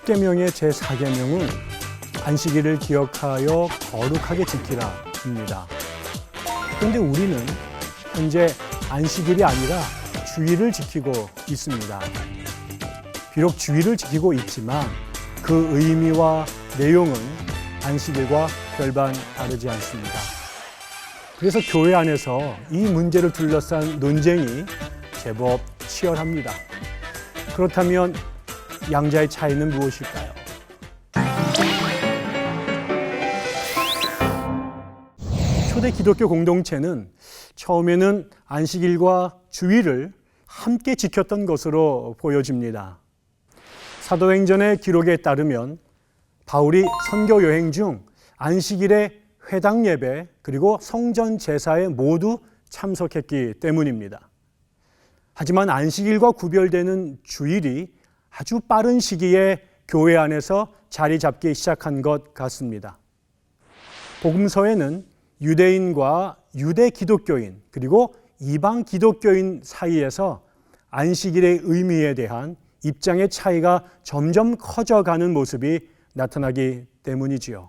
십계명의 제4계명은 안식일을 기억하여 거룩하게 지키라입니다. 그런데 우리는 현재 안식일이 아니라 주일을 지키고 있습니다. 비록 주일을 지키고 있지만 그 의미와 내용은 안식일과 별반 다르지 않습니다. 그래서 교회 안에서 이 문제를 둘러싼 논쟁이 제법 치열합니다. 그렇다면 양자의 차이는 무엇일까요? 초대 기독교 공동체는 처음에는 안식일과 주일을 함께 지켰던 것으로 보여집니다. 사도행전의 기록에 따르면 바울이 선교 여행 중 안식일에 회당 예배 그리고 성전 제사에 모두 참석했기 때문입니다. 하지만 안식일과 구별되는 주일이 아주 빠른 시기에 교회 안에서 자리 잡기 시작한 것 같습니다. 복음서에는 유대인과 유대 기독교인 그리고 이방 기독교인 사이에서 안식일의 의미에 대한 입장의 차이가 점점 커져가는 모습이 나타나기 때문이지요.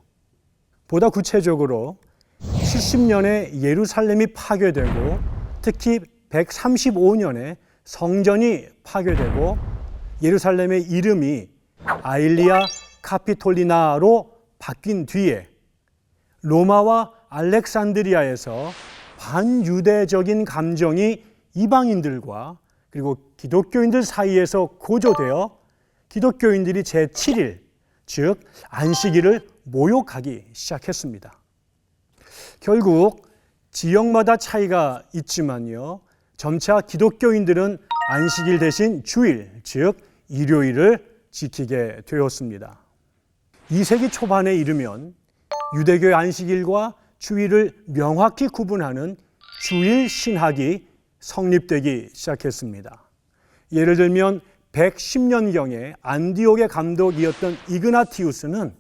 보다 구체적으로 70년에 예루살렘이 파괴되고 특히 135년에 성전이 파괴되고 예루살렘의 이름이 아일리아 카피톨리나로 바뀐 뒤에 로마와 알렉산드리아에서 반유대적인 감정이 이방인들과 그리고 기독교인들 사이에서 고조되어 기독교인들이 제7일, 즉 안식일을 모욕하기 시작했습니다. 결국 지역마다 차이가 있지만요, 점차 기독교인들은 안식일 대신 주일, 즉 일요일을 지키게 되었습니다. 2세기 초반에 이르면 유대교의 안식일과 주일을 명확히 구분하는 주일 신학이 성립되기 시작했습니다. 예를 들면 110년경에 안디옥의 감독이었던 이그나티우스는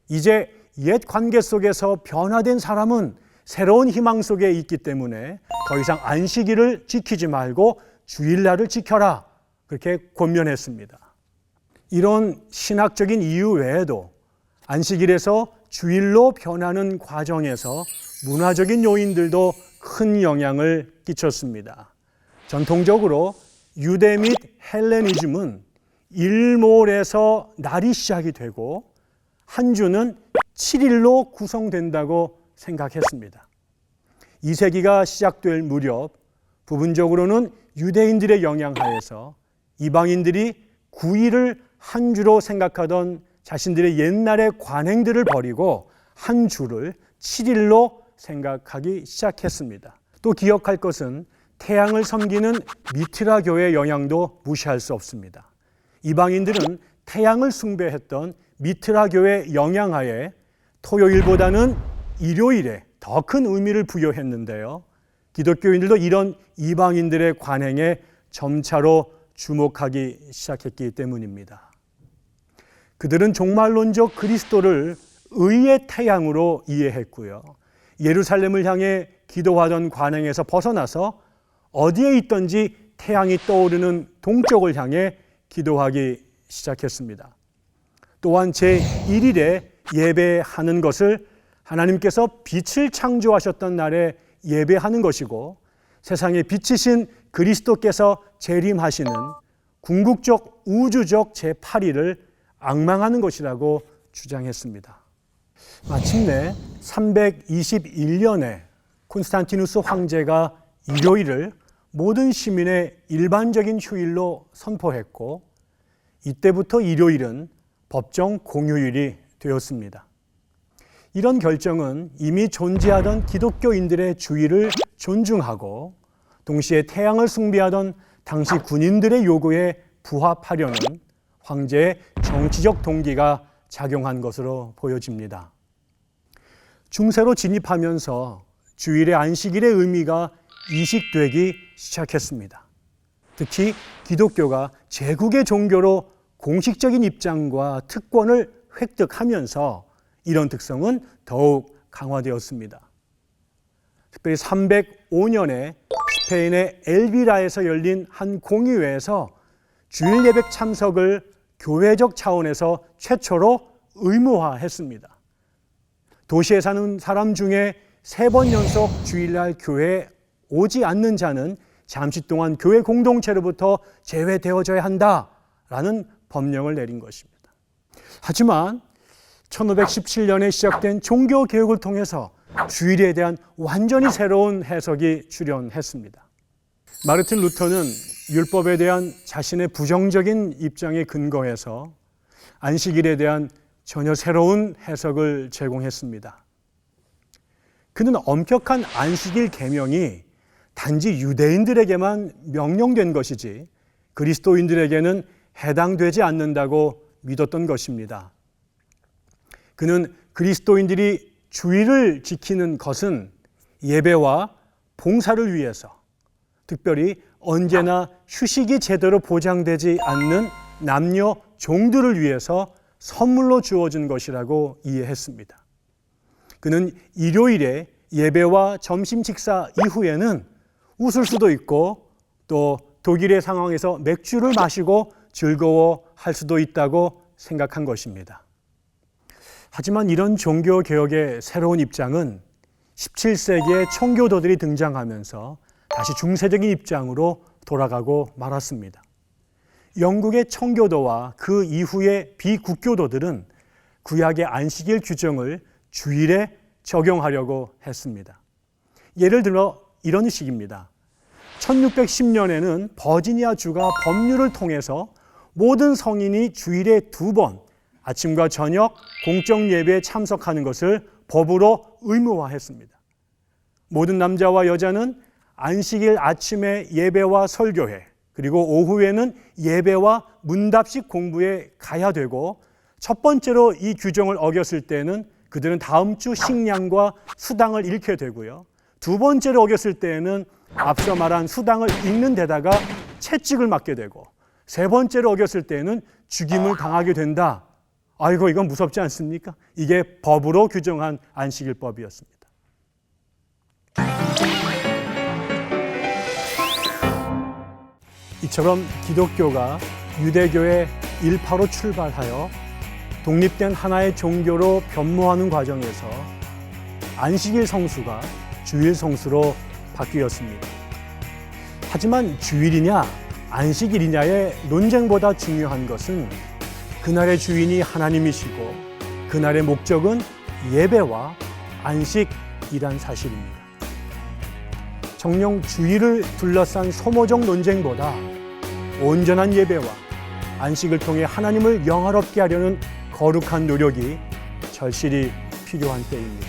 이제 옛 관계 속에서 변화된 사람은 새로운 희망 속에 있기 때문에 더 이상 안식일을 지키지 말고 주일날을 지켜라, 그렇게 권면했습니다. 이런 신학적인 이유 외에도 안식일에서 주일로 변하는 과정에서 문화적인 요인들도 큰 영향을 끼쳤습니다. 전통적으로 유대 및 헬레니즘은 일몰에서 날이 시작이 되고 한 주는 7일로 구성된다고 생각했습니다. 2세기가 시작될 무렵 부분적으로는 유대인들의 영향하에서 이방인들이 9일을 한 주로 생각하던 자신들의 옛날의 관행들을 버리고 한 주를 7일로 생각하기 시작했습니다. 또 기억할 것은 태양을 섬기는 미트라 교회의 영향도 무시할 수 없습니다. 이방인들은 태양을 숭배했던 미트라 교회의 영향하에 토요일보다는 일요일에 더 큰 의미를 부여했는데요. 기독교인들도 이런 이방인들의 관행에 점차로 주목하기 시작했기 때문입니다. 그들은 종말론적 그리스도를 의의 태양으로 이해했고요. 예루살렘을 향해 기도하던 관행에서 벗어나서 어디에 있든지 태양이 떠오르는 동쪽을 향해 기도하기 시작했습니다. 또한 제1일에 예배하는 것을 하나님께서 빛을 창조하셨던 날에 예배하는 것이고 세상의 빛이신 그리스도께서 재림하시는 궁극적 우주적 제8일을 앙망하는 것이라고 주장했습니다. 마침내 321년에 콘스탄티누스 황제가 일요일을 모든 시민의 일반적인 휴일로 선포했고 이때부터 일요일은 법정 공휴일이 되었습니다. 이런 결정은 이미 존재하던 기독교인들의 주의를 존중하고 동시에 태양을 숭배하던 당시 군인들의 요구에 부합하려는 황제의 정치적 동기가 작용한 것으로 보여집니다. 중세로 진입하면서 주일의 안식일의 의미가 이식되기 시작했습니다. 특히 기독교가 제국의 종교로 공식적인 입장과 특권을 획득하면서 이런 특성은 더욱 강화되었습니다. 특별히 305년에 스페인의 엘비라에서 열린 한 공의회에서 주일 예배 참석을 교회적 차원에서 최초로 의무화했습니다. 도시에 사는 사람 중에 3번 연속 주일날 교회에 오지 않는 자는 잠시 동안 교회 공동체로부터 제외되어져야 한다라는 법령을 내린 것입니다. 하지만 1517년에 시작된 종교개혁을 통해서 주일에 대한 완전히 새로운 해석이 출현했습니다. 마르틴 루터는 율법에 대한 자신의 부정적인 입장에 근거해서 안식일에 대한 전혀 새로운 해석을 제공했습니다. 그는 엄격한 안식일 계명이 단지 유대인들에게만 명령된 것이지 그리스도인들에게는 해당되지 않는다고 믿었던 것입니다. 그는 그리스도인들이 주일을 지키는 것은 예배와 봉사를 위해서, 특별히 언제나 휴식이 제대로 보장되지 않는 남녀 종들을 위해서 선물로 주어진 것이라고 이해했습니다. 그는 일요일에 예배와 점심 식사 이후에는 웃을 수도 있고 또 독일의 상황에서 맥주를 마시고 즐거워할 수도 있다고 생각한 것입니다. 하지만 이런 종교개혁의 새로운 입장은 17세기에 청교도들이 등장하면서 다시 중세적인 입장으로 돌아가고 말았습니다. 영국의 청교도와 그 이후의 비국교도들은 구약의 안식일 규정을 주일에 적용하려고 했습니다. 예를 들어 이런 식입니다. 1610년에는 버지니아 주가 법률을 통해서 모든 성인이 주일에 2번 아침과 저녁 공적 예배에 참석하는 것을 법으로 의무화했습니다. 모든 남자와 여자는 안식일 아침에 예배와 설교회, 그리고 오후에는 예배와 문답식 공부에 가야 되고, 첫 번째로 이 규정을 어겼을 때는 그들은 다음 주 식량과 수당을 잃게 되고요. 2번째로 어겼을 때에는 앞서 말한 수당을 잃는 데다가 채찍을 맞게 되고, 3번째로 어겼을 때에는 죽임을 당하게 된다. 아이고, 이건 무섭지 않습니까? 이게 법으로 규정한 안식일법이었습니다. 이처럼 기독교가 유대교의 일파로 출발하여 독립된 하나의 종교로 변모하는 과정에서 안식일 성수가 주일 성수로 바뀌었습니다. 하지만 주일이냐 안식일이냐의 논쟁보다 중요한 것은 그날의 주인이 하나님이시고 그날의 목적은 예배와 안식이란 사실입니다. 정녕 주일을 둘러싼 소모적 논쟁보다 온전한 예배와 안식을 통해 하나님을 영화롭게 하려는 거룩한 노력이 절실히 필요한 때입니다.